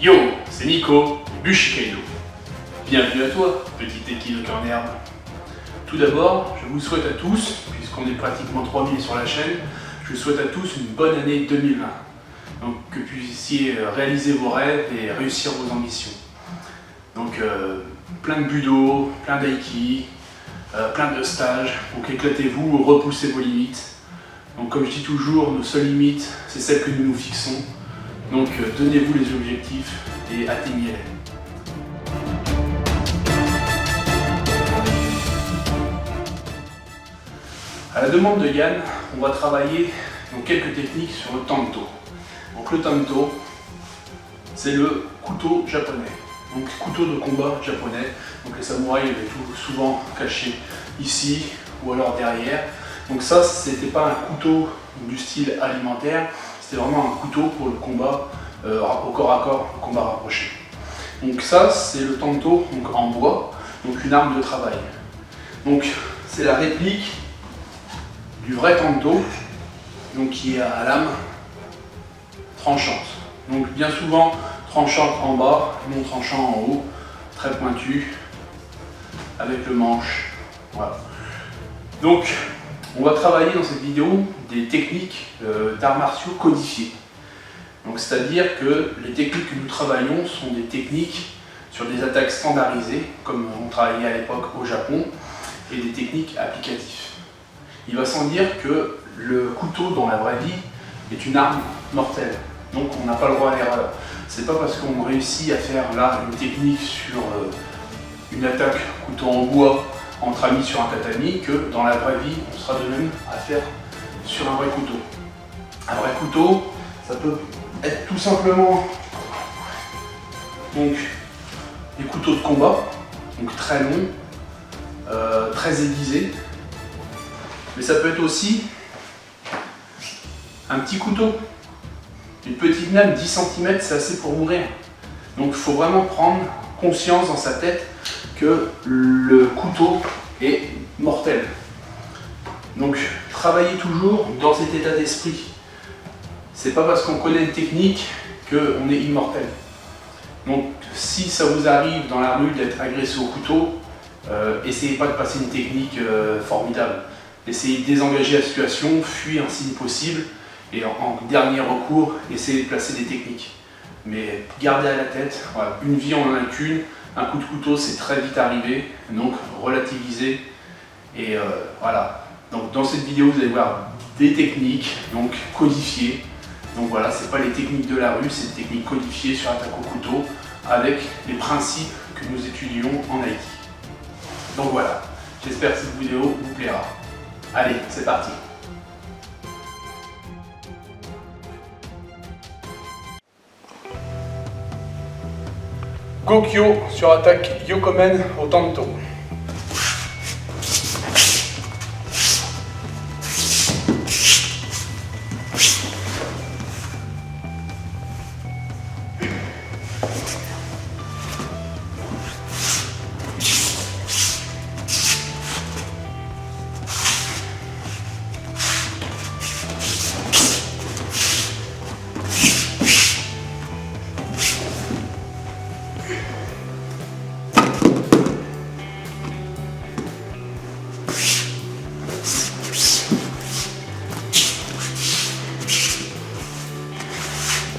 Yo, c'est Nico, Bushikaido. Bienvenue à toi, petite équipe de Cornerbe. Tout d'abord, je vous souhaite à tous, puisqu'on est pratiquement 3000 sur la chaîne, je vous souhaite à tous une bonne année 2020. Donc que vous puissiez réaliser vos rêves et réussir vos ambitions. Donc plein de budo, plein d'aiki, plein de stages, donc éclatez-vous, repoussez vos limites. Donc comme je dis toujours, nos seules limites, c'est celles que nous nous fixons. Donc donnez-vous les objectifs et atteignez-les. À la demande de Yann, on va travailler donc, quelques techniques sur le tanto. Donc le tanto, c'est le couteau japonais. Donc couteau de combat japonais. Donc les samouraïs avaient tout souvent caché ici ou alors derrière. Donc ça, c'était pas un couteau du style alimentaire, c'était vraiment un couteau pour le combat au corps à corps, combat rapproché. Donc ça, c'est le tanto donc en bois, donc une arme de travail. Donc c'est la réplique du vrai tanto, donc qui est à lame tranchante. Donc bien souvent tranchante en bas, non tranchant en haut, très pointu, avec le manche. Voilà. Donc on va travailler dans cette vidéo des techniques d'arts martiaux codifiés. Donc c'est-à-dire que les techniques que nous travaillons sont des techniques sur des attaques standardisées, comme on travaillait à l'époque au Japon, et des techniques applicatives. Il va sans dire que le couteau dans la vraie vie est une arme mortelle, donc on n'a pas le droit à l'erreur. C'est pas parce qu'on réussit à faire là une technique sur une attaque couteau en bois entre amis sur un tatami que dans la vraie vie on sera de même à faire sur un vrai couteau. Un vrai couteau, ça peut être tout simplement donc des couteaux de combat, donc très longs, très aiguisés, mais ça peut être aussi un petit couteau, une petite lame 10 cm, c'est assez pour mourir. Donc il faut vraiment prendre conscience dans sa tête que le couteau est mortel. Donc travaillez toujours dans cet état d'esprit. C'est pas parce qu'on connaît une technique qu'on est immortel. Donc si ça vous arrive dans la rue d'être agressé au couteau, essayez pas de passer une technique formidable. Essayez de désengager la situation, fuir si possible, et en dernier recours, essayez de placer des techniques. Mais gardez à la tête, voilà, une vie on en a qu'une, un coup de couteau c'est très vite arrivé, donc relativisez. Et voilà, donc dans cette vidéo vous allez voir des techniques donc codifiées. Donc voilà, c'est pas les techniques de la rue, c'est des techniques codifiées sur attaque au couteau avec les principes que nous étudions en Aiki. Donc voilà, j'espère que cette vidéo vous plaira. Allez, c'est parti. Gokyo sur attaque Yokomen au tanto.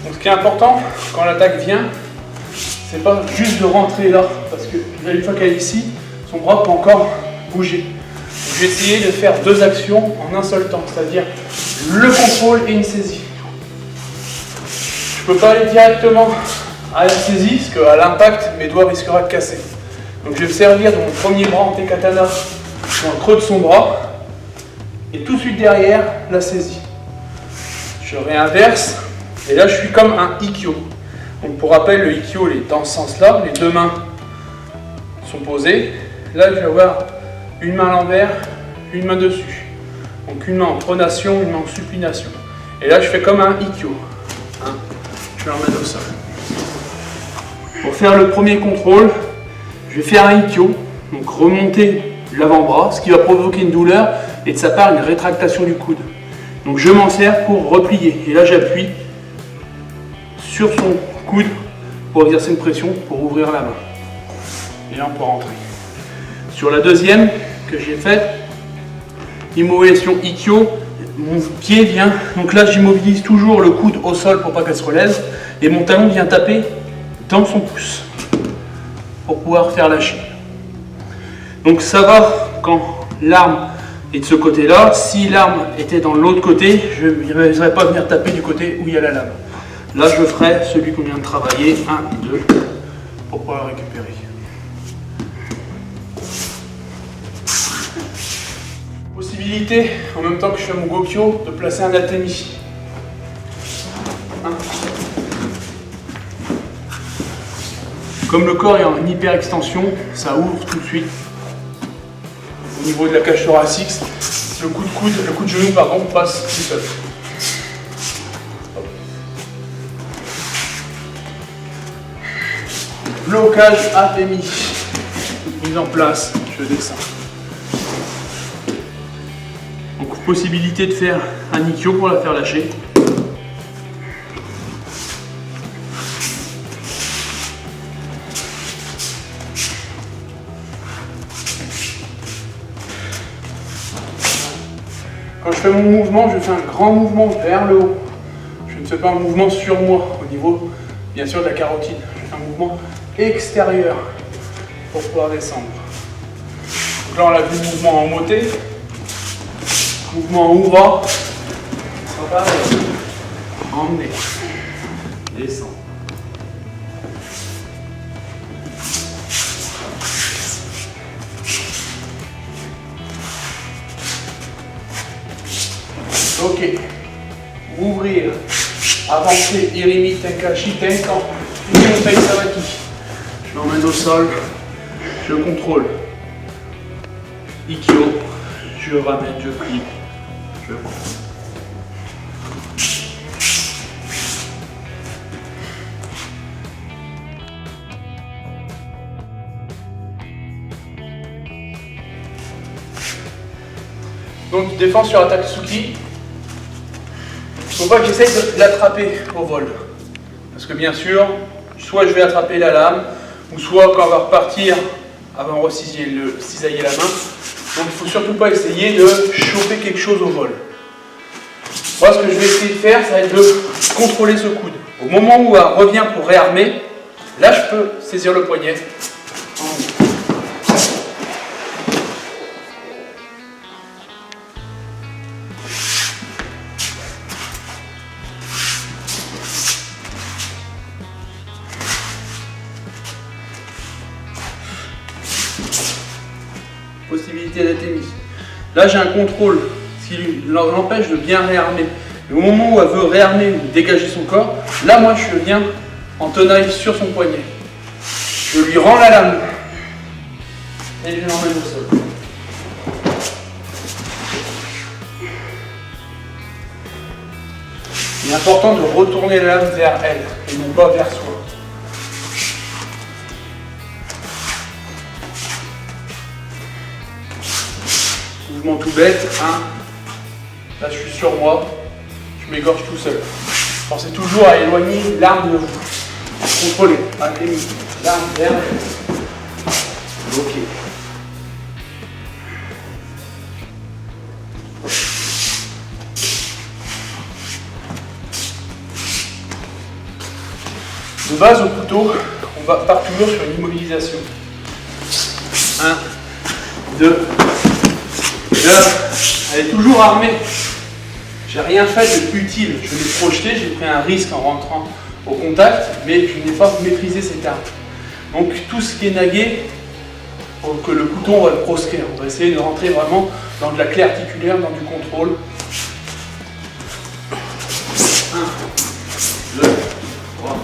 Donc, ce qui est important quand l'attaque vient, c'est pas juste de rentrer là, parce que une fois qu'elle est ici, son bras peut encore bouger. Donc, je vais essayer de faire deux actions en un seul temps, c'est-à-dire le contrôle et une saisie. Je peux pas aller directement à la saisie, parce qu'à l'impact, mes doigts risqueraient de casser. Donc je vais me servir de mon premier bras en Tekatana dans le creux de son bras, et tout de suite derrière, la saisie. Je réinverse. Et là, je suis comme un Ikkyo. Donc, pour rappel, le Ikkyo, il est dans ce sens-là. Les deux mains sont posées. Là, je vais avoir une main à l'envers, une main dessus. Donc, une main en pronation, une main en supination. Et là, je fais comme un Ikkyo. Hein, je vais remettre au sol. Pour faire le premier contrôle, je vais faire un Ikkyo. Donc, remonter l'avant-bras, ce qui va provoquer une douleur et de sa part une rétractation du coude. Donc, je m'en sers pour replier. Et là, j'appuie sur son coude pour exercer une pression pour ouvrir la main. Et là on peut rentrer. Sur la deuxième que j'ai faite, immobilisation Ikkyo, mon pied vient, donc là j'immobilise toujours le coude au sol pour pas qu'elle se relève et mon talon vient taper dans son pouce pour pouvoir faire lâcher. Donc ça va quand l'arme est de ce côté là, si l'arme était dans l'autre côté, je ne viendrais pas venir taper du côté où il y a la lame. Là je ferai celui qu'on vient de travailler, 1, 2, pour pouvoir le récupérer. Possibilité, en même temps que je fais mon Gokyo, de placer un Atemi. Comme le corps est en hyper extension, ça ouvre tout de suite. Au niveau de la cage thoracique, le coup de genou passe tout seul. Blocage Atemi. Mise en place, je descends. Donc possibilité de faire un Ikkyo pour la faire lâcher. Quand je fais mon mouvement, je fais un grand mouvement vers le haut. Je ne fais pas un mouvement sur moi, au niveau, bien sûr, de la carotide. Je fais un mouvement extérieur pour pouvoir descendre. Donc là, on a vu le mouvement en montée. Mouvement en ouvrant. Ça va emmener. Descendre. Ok. Ouvrir. Avancer. Irimi Tenkachi Tenkan. Montaï Savaki. Je l'emmène au sol. Je contrôle. Ikkyo. Je ramène, je plie. Je prends. Donc défense sur attaque Tsuki. Il ne faut pas que j'essaye de l'attraper au vol. Parce que bien sûr, soit je vais attraper la lame, ou soit quand on va repartir, avant de cisailler la main. Donc il ne faut surtout pas essayer de choper quelque chose au vol. Moi ce que je vais essayer de faire, ça va être de contrôler ce coude. Au moment où elle revient pour réarmer, là je peux saisir le poignet. Possibilité d'être émise. Là j'ai un contrôle, ce qui l'empêche de bien réarmer. Et au moment où elle veut réarmer ou dégager son corps, là moi je viens en tenaille sur son poignet. Je lui rends la lame et je l'emmène au sol. Il est important de retourner la lame vers elle et non pas vers soi. Mouvement tout bête, 1, là je suis sur moi, je m'égorge tout seul. Pensez toujours à éloigner l'arme de vous. Contrôlez, Atemi, l'arme vers elle. Bloqué. De base au couteau, on part toujours sur une immobilisation. 1, 2, et là, elle est toujours armée. J'ai rien fait de utile. Je l'ai projeté, j'ai pris un risque en rentrant au contact, mais je n'ai pas maîtrisé cette arme. Donc tout ce qui est nagué, pour que le couteau, on va le proscrire. On va essayer de rentrer vraiment dans de la clé articulaire, dans du contrôle. 1, 2, 3.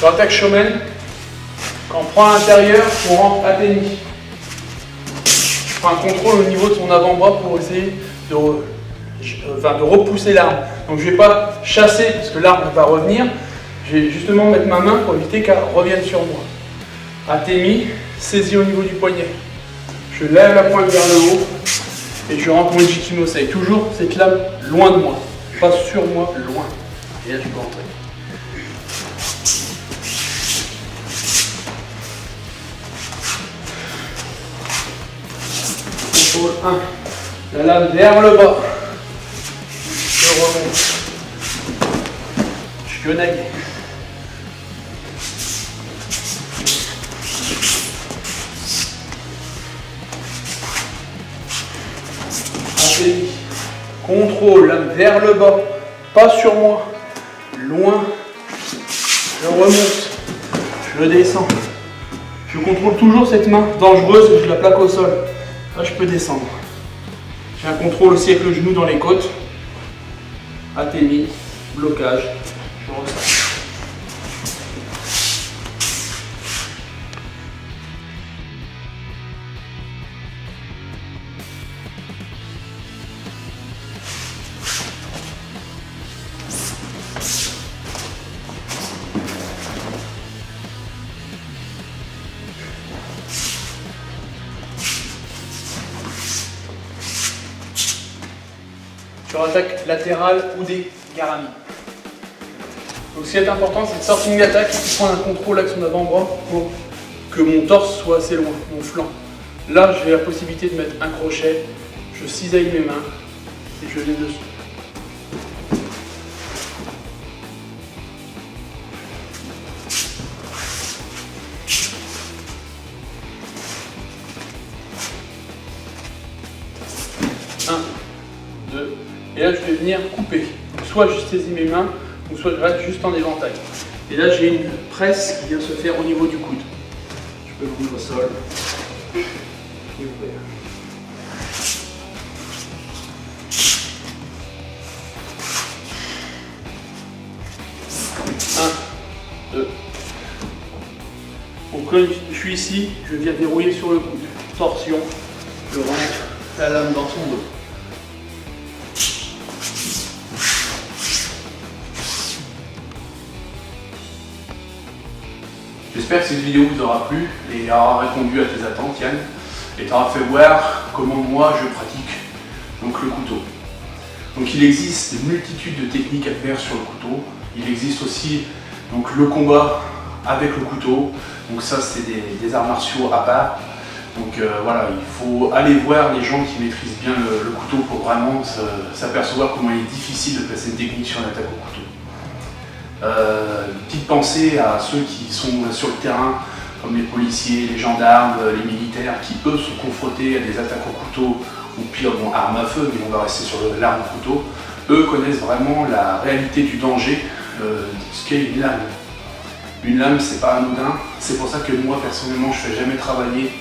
Sur attaque Shomen, Quand on prend à l'intérieur, on rentre atteignit. Je prends un contrôle au niveau de son avant-bras pour essayer de repousser l'arme. Donc je ne vais pas chasser parce que l'arme va revenir. Je vais justement mettre ma main pour éviter qu'elle revienne sur moi. Atteignit, saisi au niveau du poignet. Je lève la pointe vers le haut et je rentre mon Jikimosei. Toujours cette lame loin de moi, pas sur moi, loin. Et là tu peux rentrer. Contrôle 1. La lame vers le bas. Je remonte. Shionage. Contrôle, lame vers le bas, pas sur moi, loin, je remonte, je descends. Je contrôle toujours cette main dangereuse, je la plaque au sol. Là, je peux descendre. J'ai un contrôle aussi avec le genou dans les côtes. Atteignit, blocage, je ressors. Sur attaque latérale ou des garamis. Donc ce qui est important, c'est de sortir une attaque et prendre un contrôle avec son avant-bras pour que mon torse soit assez loin, mon flanc. Là, j'ai la possibilité de mettre un crochet, je cisaille mes mains et je vais dessus. Et là, je vais venir couper. Soit je saisis mes mains, ou soit je reste juste en éventail. Et là, j'ai une presse qui vient se faire au niveau du coude. Je peux le mettre au sol. Et ouvrir. 1, 2. Donc quand je suis ici, je viens verrouiller sur le coude. Torsion, je rentre la lame dans son dos. J'espère que cette vidéo vous aura plu et aura répondu à tes attentes, Yann, et t'aura fait voir comment moi je pratique donc le couteau. Donc il existe une multitude de techniques à faire sur le couteau. Il existe aussi donc le combat avec le couteau. Donc ça c'est des arts martiaux à part. Donc voilà, il faut aller voir les gens qui maîtrisent bien le couteau pour vraiment s'apercevoir comment il est difficile de placer une technique sur une attaque au couteau. Petite pensée à ceux qui sont sur le terrain, comme les policiers, les gendarmes, les militaires, qui eux sont confrontés à des attaques au couteau, ou pire, bon, armes à feu, mais on va rester sur l'arme au couteau. Eux connaissent vraiment la réalité du danger de ce qu'est une lame. Une lame, c'est pas anodin, c'est pour ça que moi personnellement je fais jamais travailler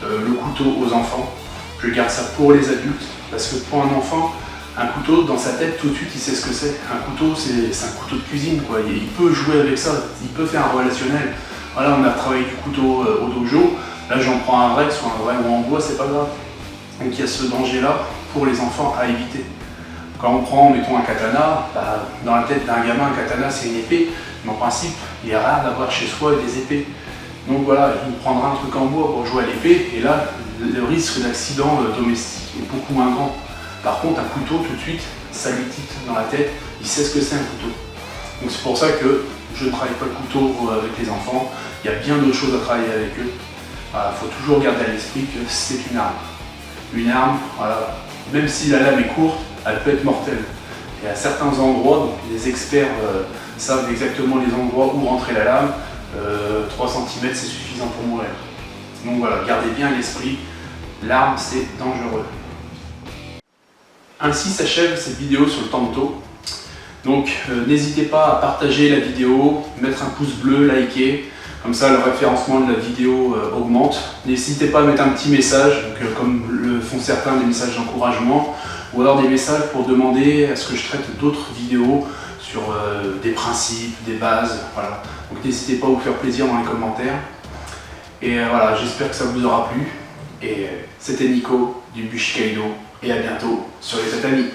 le couteau aux enfants. Je garde ça pour les adultes, parce que pour un enfant, un couteau, dans sa tête, tout de suite, il sait ce que c'est. Un couteau, c'est un couteau de cuisine, quoi. Il peut jouer avec ça, il peut faire un relationnel. Voilà, on a travaillé du couteau au dojo. Là, j'en prends un vrai, que ce soit un vrai ou en bois, c'est pas grave. Donc, il y a ce danger-là pour les enfants à éviter. Quand on prend, mettons, un katana, bah, dans la tête d'un gamin, un katana, c'est une épée. Mais en principe, il est rare d'avoir chez soi des épées. Donc voilà, il prendra un truc en bois pour jouer à l'épée. Et là, le risque d'accident domestique est beaucoup moins grand. Par contre, un couteau, tout de suite, ça lui tique dans la tête, il sait ce que c'est un couteau. Donc c'est pour ça que je ne travaille pas le couteau avec les enfants, il y a bien d'autres choses à travailler avec eux. Il faut toujours garder à l'esprit que c'est une arme. Une arme, voilà, même si la lame est courte, elle peut être mortelle. Et à certains endroits, donc les experts savent exactement les endroits où rentrer la lame, 3 cm c'est suffisant pour mourir. Donc voilà, gardez bien à l'esprit, l'arme c'est dangereux. Ainsi s'achève cette vidéo sur le tanto. Donc n'hésitez pas à partager la vidéo, mettre un pouce bleu, liker, comme ça le référencement de la vidéo augmente. N'hésitez pas à mettre un petit message, donc, comme le font certains, des messages d'encouragement, ou alors des messages pour demander à ce que je traite d'autres vidéos sur des principes, des bases, voilà. Donc n'hésitez pas à vous faire plaisir dans les commentaires. Et voilà, j'espère que ça vous aura plu. Et c'était Nico du Bushikaido et à bientôt sur les tatamis.